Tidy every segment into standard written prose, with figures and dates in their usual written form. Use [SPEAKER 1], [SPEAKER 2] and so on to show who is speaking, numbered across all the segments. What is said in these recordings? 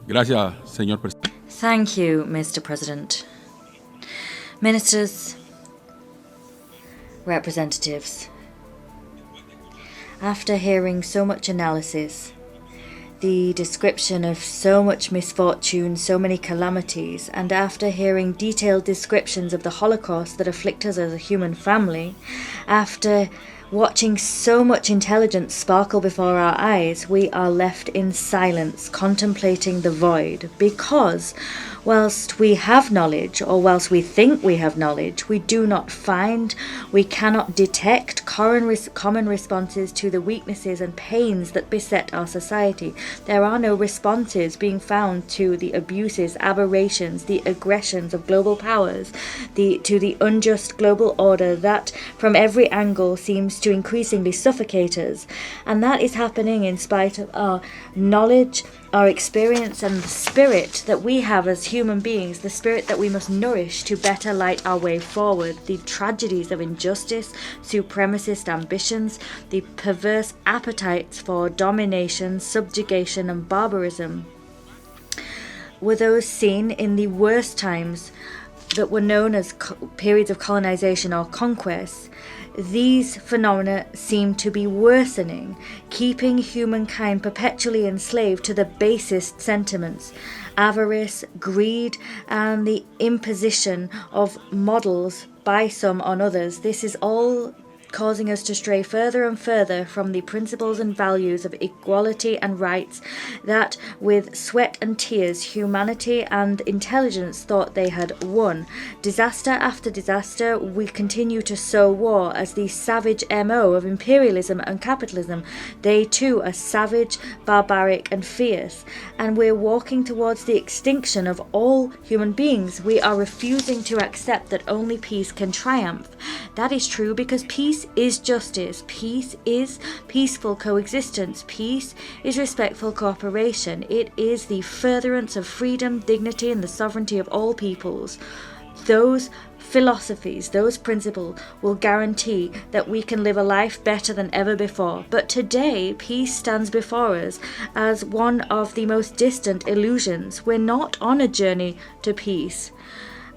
[SPEAKER 1] Gracias, señor presidente.
[SPEAKER 2] Thank you, Mr. President. Ministers, representatives, after hearing so much analysis, the description of so much misfortune, so many calamities, and after hearing detailed descriptions of the Holocaust that afflict us as a human family, after watching so much intelligence sparkle before our eyes, we are left in silence, contemplating the void, because whilst we have knowledge, or whilst we think we have knowledge, we do not find, we cannot detect common responses to the weaknesses and pains that beset our society. There are no responses being found to the abuses, aberrations, the aggressions of global powers, to the unjust global order that from every angle seems to increasingly suffocate us. And that is happening in spite of our knowledge, our experience, and the spirit that we have as human beings, the spirit that we must nourish to better light our way forward. The tragedies of injustice, supremacist ambitions, the perverse appetites for domination, subjugation, and barbarism were those seen in the worst times that were known as periods of colonization or conquest. These phenomena seem to be worsening, keeping humankind perpetually enslaved to the basest sentiments, avarice, greed, and the imposition of models by some on others. This is all causing us to stray further and further from the principles and values of equality and rights that, with sweat and tears, humanity and intelligence thought they had won. Disaster after disaster, we continue to sow war as the savage MO of imperialism and capitalism. They too are savage, barbaric, and fierce, and we're walking towards the extinction of all human beings. We are refusing to accept that only peace can triumph. That is true because peace is justice, peace is peaceful coexistence, peace is respectful cooperation, it is the furtherance of freedom, dignity, and the sovereignty of all peoples. Those philosophies, those principles will guarantee that we can live a life better than ever before. But today, peace stands before us as one of the most distant illusions. We're not on a journey to peace.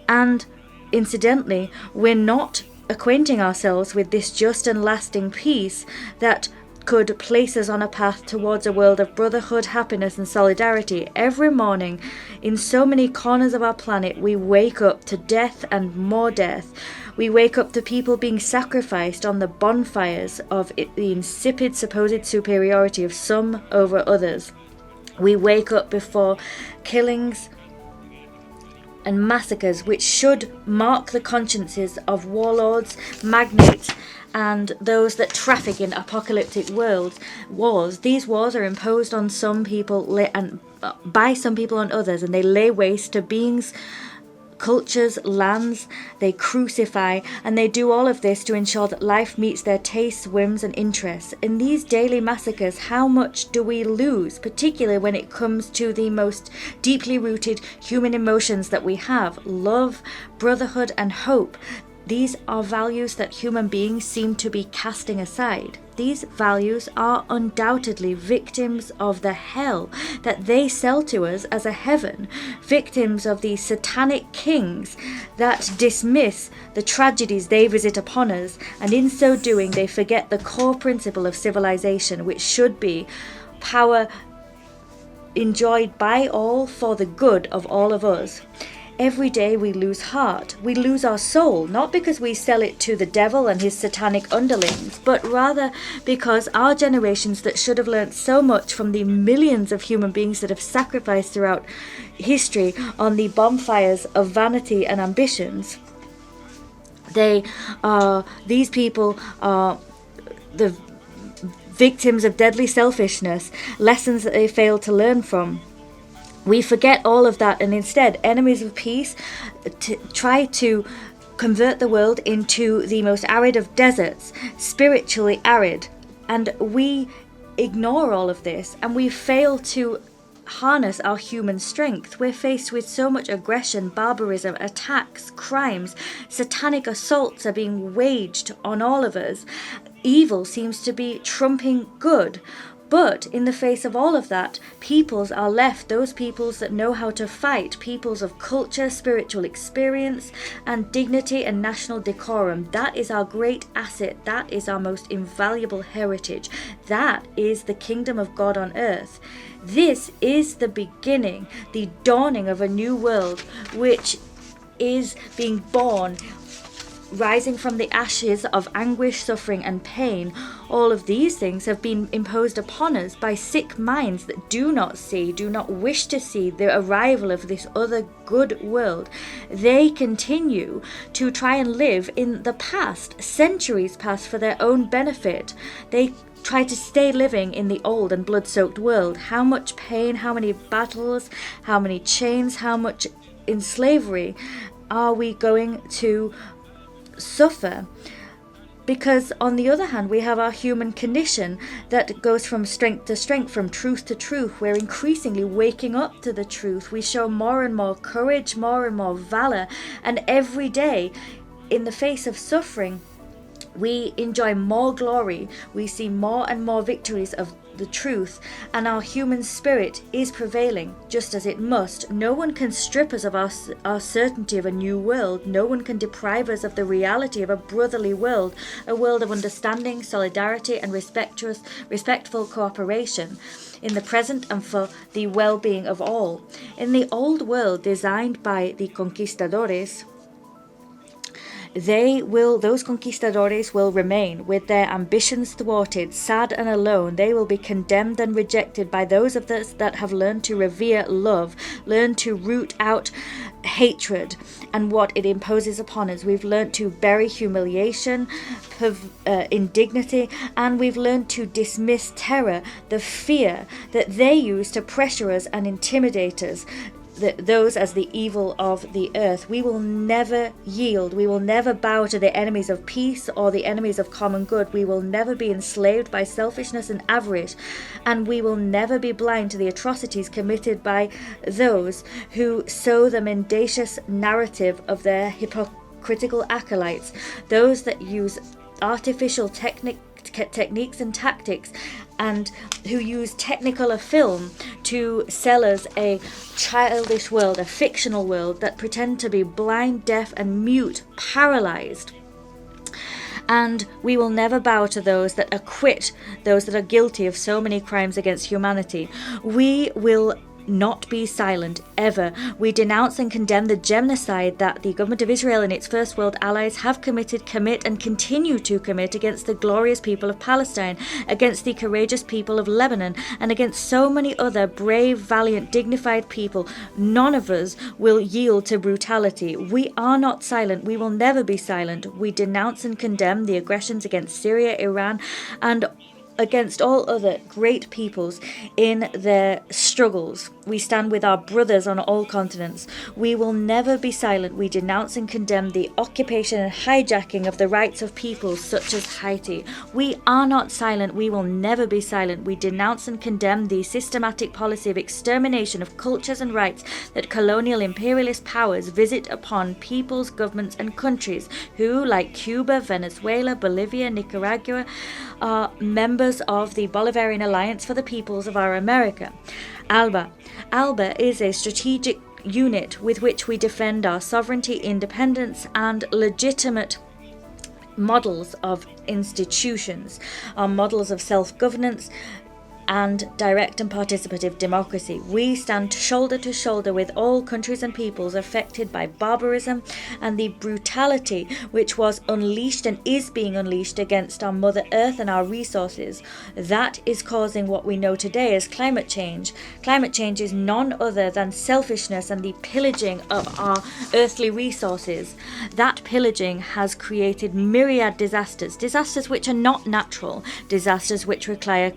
[SPEAKER 2] And incidentally, we're not acquainting ourselves with this just and lasting peace that could place us on a path towards a world of brotherhood, happiness, and solidarity. Every morning, in so many corners of our planet, we wake up to death and more death. We wake up to people being sacrificed on the bonfires of the insipid supposed superiority of some over others. We wake up before killings and massacres which should mark the consciences of warlords, magnates, and those that traffic in apocalyptic wars. These wars are imposed on some people and by some people on others, and they lay waste to beings, cultures, lands. They crucify, and they do all of this to ensure that life meets their tastes, whims, and interests. In these daily massacres, how much do we lose, particularly when it comes to the most deeply rooted human emotions that we have: love, brotherhood, and hope? These are values that human beings seem to be casting aside. These values are undoubtedly victims of the hell that they sell to us as a heaven, victims of the satanic kings that dismiss the tragedies they visit upon us, and in so doing they forget the core principle of civilization, which should be power enjoyed by all for the good of all of us. Every day we lose heart, we lose our soul, not because we sell it to the devil and his satanic underlings, but rather because our generations that should have learnt so much from the millions of human beings that have sacrificed throughout history on the bonfires of vanity and ambitions, these people are the victims of deadly selfishness, lessons that they failed to learn from. We forget all of that, and instead, enemies of peace try to convert the world into the most arid of deserts, spiritually arid. And we ignore all of this, and we fail to harness our human strength. We're faced with so much aggression, barbarism, attacks, crimes, satanic assaults are being waged on all of us. Evil seems to be trumping good. But in the face of all of that, peoples are left, those peoples that know how to fight, peoples of culture, spiritual experience, and dignity and national decorum. That is our great asset. That is our most invaluable heritage. That is the kingdom of God on earth. This is the beginning, the dawning of a new world, which is being born, rising from the ashes of anguish, suffering, and pain. All of these things have been imposed upon us by sick minds that do not see, do not wish to see the arrival of this other good world. They continue to try and live in the past, centuries past, for their own benefit. They try to stay living in the old and blood-soaked world. How much pain, how many battles, how many chains, how much in slavery are we going to suffer? Because on the other hand, we have our human condition that goes from strength to strength, from truth to truth. We're increasingly waking up to the truth. We show more and more courage, more and more valor, and every day in the face of suffering, we enjoy more glory. We see more and more victories of the truth, and our human spirit is prevailing, just as it must. No one can strip us of our certainty of a new world. No one can deprive us of the reality of a brotherly world, a world of understanding, solidarity, and respectful cooperation in the present and for the well-being of all. In the old world designed by the conquistadores, those conquistadores will remain with their ambitions thwarted, sad and alone. They will be condemned and rejected by those of us that have learned to revere love, learned to root out hatred and what it imposes upon us. We've learned to bury humiliation, indignity, and we've learned to dismiss terror, the fear that they use to pressure us and intimidate us, those as the evil of the earth. We will never yield. We will never bow to the enemies of peace or the enemies of common good. We will never be enslaved by selfishness and avarice, and we will never be blind to the atrocities committed by those who sow the mendacious narrative of their hypocritical acolytes, those that use artificial techniques and tactics, and who use technicolor film to sell us a childish world, a fictional world that pretend to be blind, deaf, and mute, paralyzed. And we will never bow to those that acquit those that are guilty of so many crimes against humanity. We will not be silent, ever. We denounce and condemn the genocide that the government of Israel and its First World allies have committed, commit, and continue to commit against the glorious people of Palestine, against the courageous people of Lebanon, and against so many other brave, valiant, dignified people. None of us will yield to brutality. We are not silent. We will never be silent. We denounce and condemn the aggressions against Syria, Iran, and against all other great peoples in their struggles. We stand with our brothers on all continents. We will never be silent. We denounce and condemn the occupation and hijacking of the rights of peoples such as Haiti. We are not silent. We will never be silent. We denounce and condemn the systematic policy of extermination of cultures and rights that colonial imperialist powers visit upon peoples, governments, and countries who, like Cuba, Venezuela, Bolivia, Nicaragua, are members of the Bolivarian Alliance for the Peoples of our America. ALBA is a strategic unit with which we defend our sovereignty, independence, and legitimate models of institutions, our models of self-governance, and direct and participative democracy. We stand shoulder to shoulder with all countries and peoples affected by barbarism and the brutality which was unleashed and is being unleashed against our Mother Earth and our resources. That is causing what we know today as climate change. Climate change is none other than selfishness and the pillaging of our earthly resources. That pillaging has created myriad disasters which are not natural, disasters which require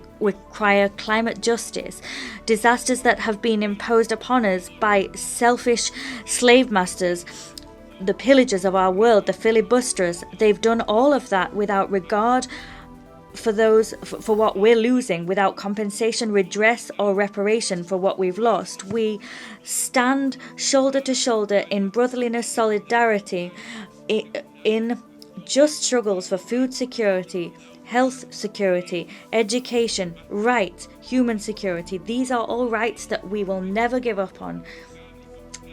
[SPEAKER 2] climate justice, disasters that have been imposed upon us by selfish slave masters, the pillagers of our world, the filibusterers. They've done all of that without regard for what we're losing, without compensation, redress, or reparation for what we've lost. We stand shoulder to shoulder in brotherliness, solidarity, in just struggles for food security, health security, education, rights, human security. These are all rights that we will never give up on.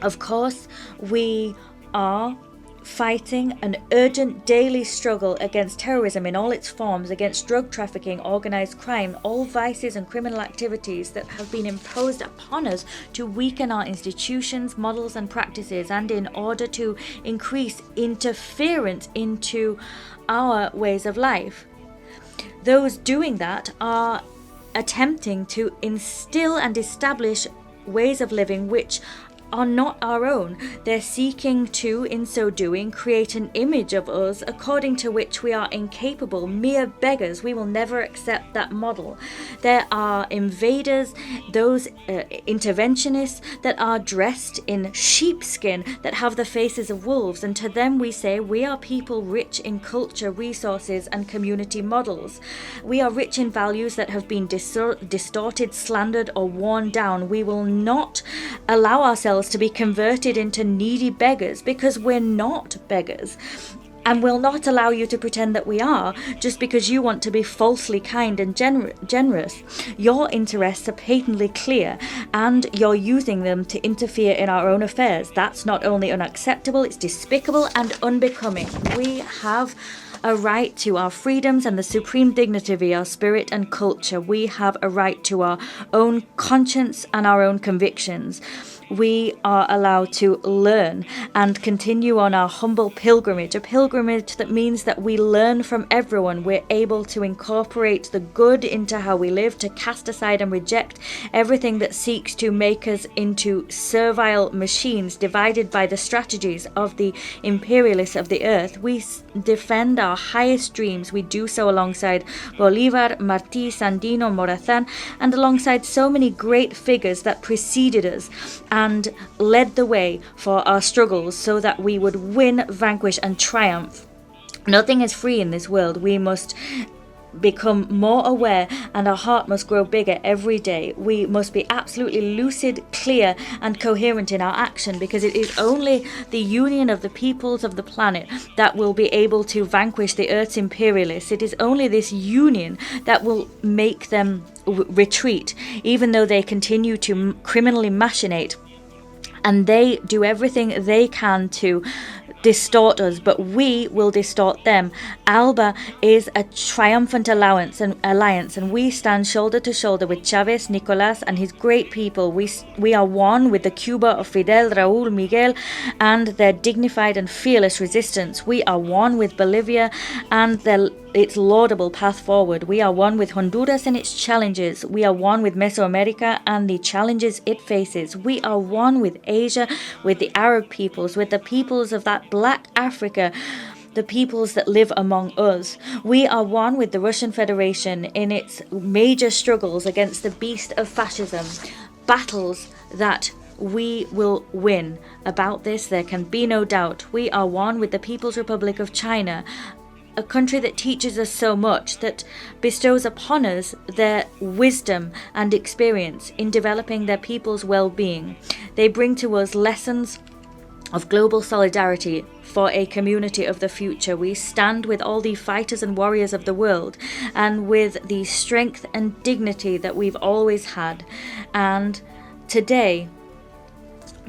[SPEAKER 2] Of course, we are fighting an urgent daily struggle against terrorism in all its forms, against drug trafficking, organized crime, all vices and criminal activities that have been imposed upon us to weaken our institutions, models and practices, and in order to increase interference into our ways of life. Those doing that are attempting to instill and establish ways of living which are not our own. They're seeking to, in so doing, create an image of us according to which we are incapable, mere beggars. We will never accept that model. There are invaders, those interventionists that are dressed in sheepskin, that have the faces of wolves, and to them we say we are people rich in culture, resources and community models. We are rich in values that have been distorted, slandered or worn down. We will not allow ourselves to be converted into needy beggars, because we're not beggars, and will not allow you to pretend that we are just because you want to be falsely kind and generous. Your interests are patently clear, and you're using them to interfere in our own affairs. That's not only unacceptable, it's despicable and unbecoming. We have a right to our freedoms and the supreme dignity of our spirit and culture. We have a right to our own conscience and our own convictions. We are allowed to learn and continue on our humble pilgrimage, a pilgrimage that means that we learn from everyone. We're able to incorporate the good into how we live, to cast aside and reject everything that seeks to make us into servile machines divided by the strategies of the imperialists of the earth. We defend our highest dreams. We do so alongside Bolivar, Martí, Sandino, Morazán, and alongside so many great figures that preceded us and led the way for our struggles so that we would win, vanquish and triumph. Nothing is free in this world. We must become more aware, and our heart must grow bigger every day. We must be absolutely lucid, clear and coherent in our action, because it is only the union of the peoples of the planet that will be able to vanquish the earth's imperialists. It is only this union that will make them retreat, even though they continue to criminally machinate, and they do everything they can to distort us, but we will distort them. ALBA is a triumphant alliance, and we stand shoulder to shoulder with Chavez, Nicolas and his great people. We are one with the Cuba of Fidel, Raúl, Miguel and their dignified and fearless resistance. We are one with Bolivia and its laudable path forward. We are one with Honduras and its challenges. We are one with Mesoamerica and the challenges it faces. We are one with Asia, with the Arab peoples, with the peoples of that Black Africa, the peoples that live among us. We are one with the Russian Federation in its major struggles against the beast of fascism, battles that we will win. About this there can be no doubt. We are one with the People's Republic of China, a country that teaches us so much, that bestows upon us their wisdom and experience in developing their people's well-being. They bring to us lessons of global solidarity for a community of the future. We stand with all the fighters and warriors of the world, and with the strength and dignity that we've always had. And today,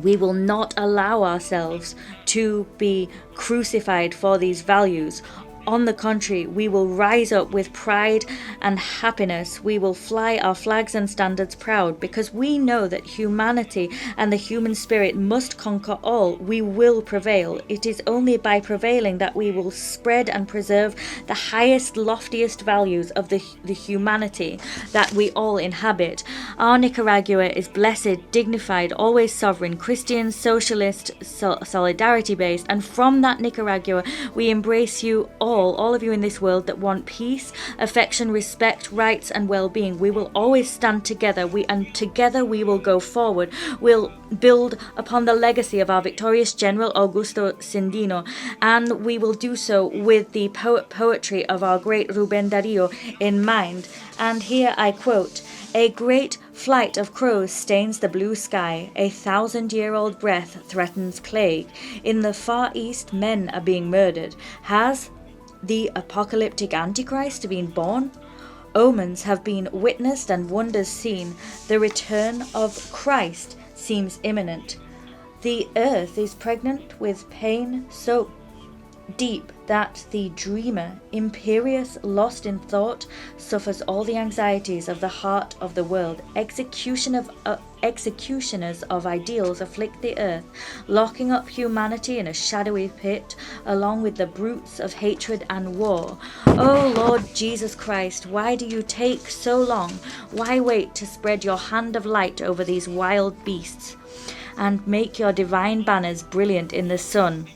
[SPEAKER 2] we will not allow ourselves to be crucified for these values. On the contrary, we will rise up with pride and happiness. We will fly our flags and standards proud, because we know that humanity and the human spirit must conquer all. We will prevail. It is only by prevailing that we will spread and preserve the highest, loftiest values of the humanity that we all inhabit. Our Nicaragua is blessed, dignified, always sovereign, Christian, socialist, solidarity-based, and from that Nicaragua we embrace you all of you in this world that want peace, affection, respect, rights and well-being. We will always stand together, and together we will go forward. We'll build upon the legacy of our victorious General Augusto Sandino, and we will do so with the poetry of our great Rubén Darío in mind. And here I quote: "A great flight of crows stains the blue sky. A 1,000-year-old breath threatens plague. In the Far East men are being murdered. Has the apocalyptic Antichrist been born? Omens have been witnessed and wonders seen. The return of Christ seems imminent. The earth is pregnant with pain so deep that the dreamer, imperious, lost in thought, suffers all the anxieties of the heart of the world. Executioners of ideals afflict the earth, locking up humanity in a shadowy pit, along with the brutes of hatred and war. O Lord Jesus Christ, why do you take so long? Why wait to spread your hand of light over these wild beasts, and make your divine banners brilliant in the sun?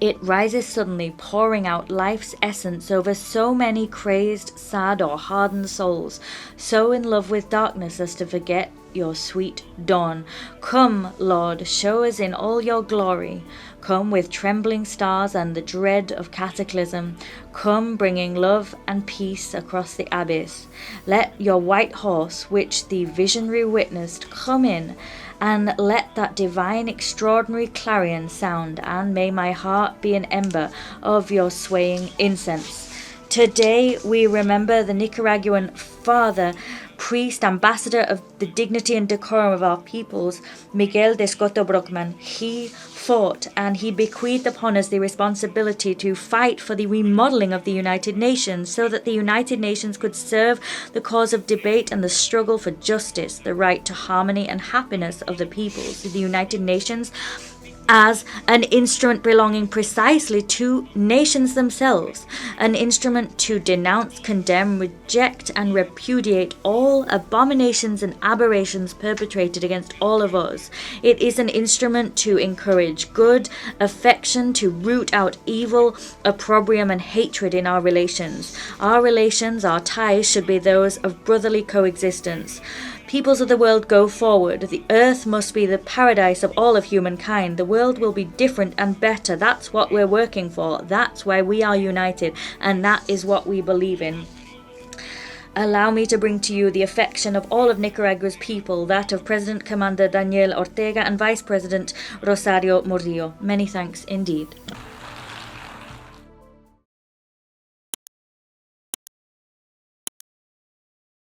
[SPEAKER 2] It rises suddenly, pouring out life's essence over so many crazed, sad, or hardened souls, so in love with darkness as to forget your sweet dawn. Come, Lord, show us in all your glory. Come with trembling stars and the dread of cataclysm. Come bringing love and peace across the abyss. Let your white horse, which the visionary witnessed, come in, and let that divine extraordinary clarion sound, and may my heart be an ember of your swaying incense. Today we remember the Nicaraguan father, priest, ambassador of the dignity and decorum of our peoples, Miguel de Escoto Brockman. He fought and he bequeathed upon us the responsibility to fight for the remodeling of the United Nations, so that the United Nations could serve the cause of debate and the struggle for justice, the right to harmony and happiness of the peoples. The United Nations as an instrument belonging precisely to nations themselves, an instrument to denounce, condemn, reject, and repudiate all abominations and aberrations perpetrated against all of us. It is an instrument to encourage good, affection, to root out evil, opprobrium, and hatred in our relations. Our relations, our ties, should be those of brotherly coexistence. Peoples of the world, go forward. The earth must be the paradise of all of humankind. The world will be different and better. That's what we're working for. That's why we are united. And that is what we believe in. Allow me to bring to you the affection of all of Nicaragua's people, that of President Commander Daniel Ortega and Vice President Rosario Murillo. Many thanks indeed.